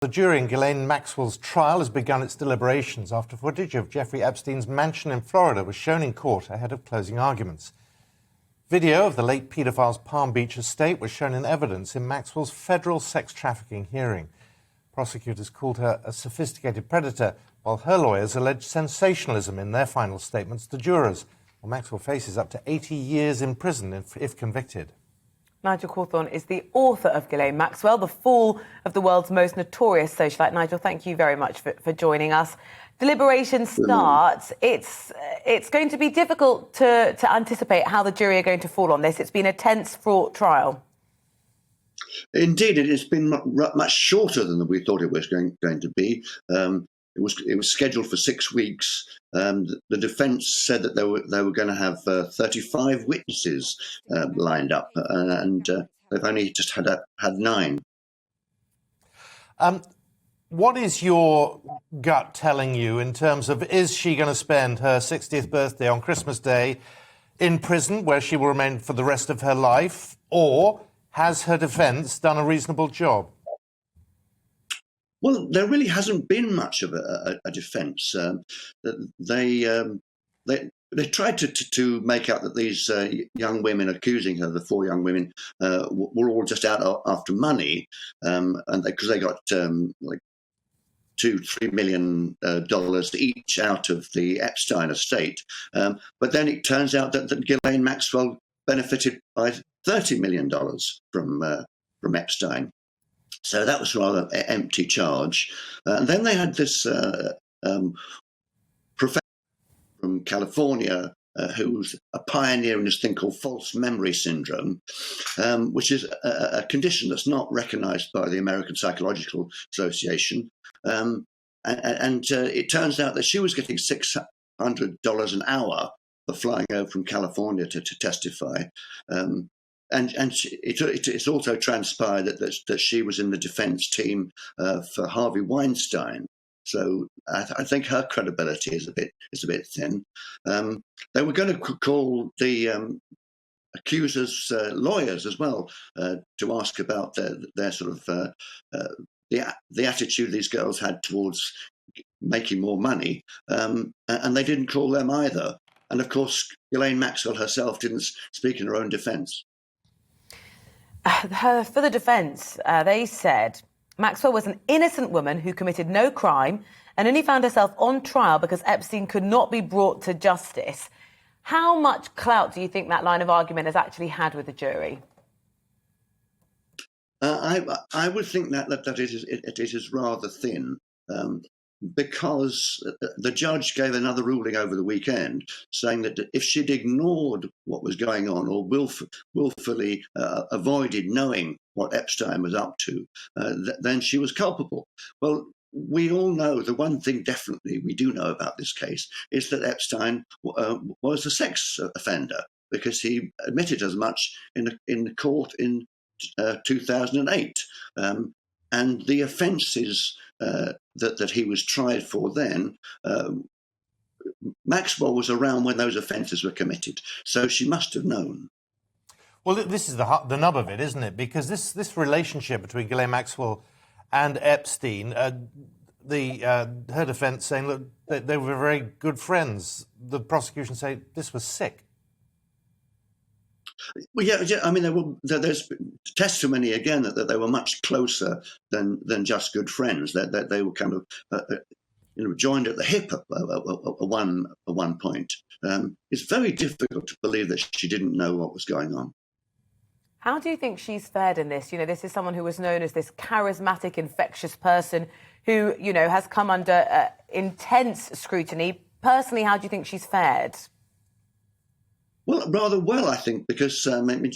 The jury in Ghislaine Maxwell's trial has begun its deliberations after footage of Jeffrey Epstein's mansion in Florida was shown in court ahead of closing arguments. Video of the late paedophile's Palm Beach estate was shown in evidence in Maxwell's federal sex trafficking hearing. Prosecutors called her a sophisticated predator, while her lawyers alleged sensationalism in their final statements to jurors. Well, Maxwell faces up to 80 years in prison if convicted. Nigel Cawthorne is the author of Ghislaine Maxwell, The Fall of the World's Most Notorious Socialite. Nigel, thank you very much for joining us. Deliberations start. It's going to be difficult to anticipate how the jury are going to fall on this. It's been a tense, fraught trial. Indeed, it has been much shorter than we thought it was going to be. It was scheduled for 6 weeks. The defence said that they were going to have 35 witnesses lined up, and they've only just had 9. What is your gut telling you in terms of, is she going to spend her 60th birthday on Christmas Day in prison where she will remain for the rest of her life, or has her defence done a reasonable job? Well, there really hasn't been much of a defence. They tried to make out that these young women accusing her, the 4 young women, were all just out after money, and because they got like $2-3 million each out of the Epstein estate. But then it turns out that Ghislaine Maxwell benefited by $30 million from Epstein. So that was rather an empty charge. And then they had this professor from California who's a pioneer in this thing called false memory syndrome, which is a condition that's not recognised by the American Psychological Association. And it turns out that she was getting $600 an hour for flying over from California to testify. It's also transpired that she was in the defence team for Harvey Weinstein. So I think her credibility is a bit thin. They were going to call the accusers' lawyers as well to ask about their sort of the attitude these girls had towards making more money, and they didn't call them either. And of course, Ghislaine Maxwell herself didn't speak in her own defence. For the defence, they said Maxwell was an innocent woman who committed no crime and only found herself on trial because Epstein could not be brought to justice. How much clout do you think that line of argument has actually had with the jury? I would think that it is rather thin. Because the judge gave another ruling over the weekend saying that if she'd ignored what was going on or willfully avoided knowing what Epstein was up to, then she was culpable. Well, we all know the one thing definitely we do know about this case is that Epstein was a sex offender, because he admitted as much in the court in 2008. And the offences that he was tried for then, Maxwell was around when those offences were committed, so she must have known. Well, this is the nub of it, isn't it? Because this relationship between Ghislaine Maxwell and Epstein, her defence saying, look, they were very good friends. The prosecution say this was sick. Well, yeah. I mean, there's testimony again that they were much closer than just good friends. That they were kind of, joined at the hip at one point. It's very difficult to believe that she didn't know what was going on. How do you think she's fared in this? This is someone who was known as this charismatic, infectious person who, has come under intense scrutiny. Personally, how do you think she's fared? Well, rather well, I think, because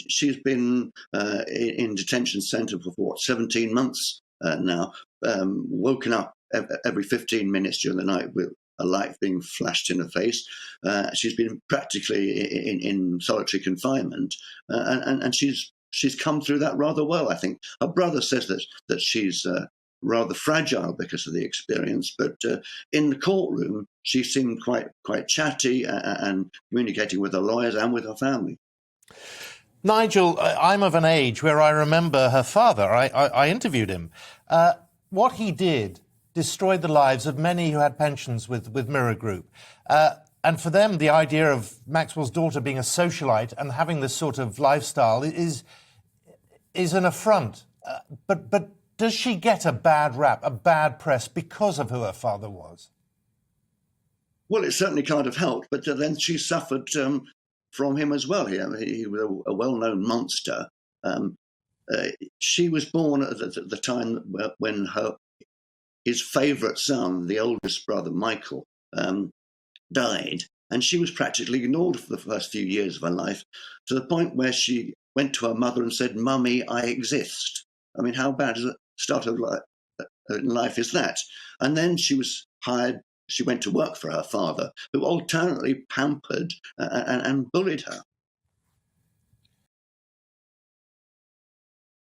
she's been in detention centre for 17 months now, woken up every 15 minutes during the night with a light being flashed in her face. She's been practically in solitary confinement, and she's come through that rather well, I think. Her brother says that she's rather fragile because of the experience, but in the courtroom she seemed quite chatty and communicating with her lawyers and with her family. Nigel, I'm of an age where I remember her father. I interviewed him. what he did destroyed the lives of many who had pensions with Mirror Group. And for them, the idea of Maxwell's daughter being a socialite and having this sort of lifestyle is an affront. But does she get a bad rap, a bad press, because of who her father was? Well, it certainly can't have helped, but then she suffered from him as well. He was a well-known monster. She was born at the time when his favourite son, the oldest brother, Michael, died, and she was practically ignored for the first few years of her life, to the point where she went to her mother and said, "Mummy, I exist." I mean, how bad is the start of life is that? And then she was hired. She went to work for her father, who alternately pampered and bullied her.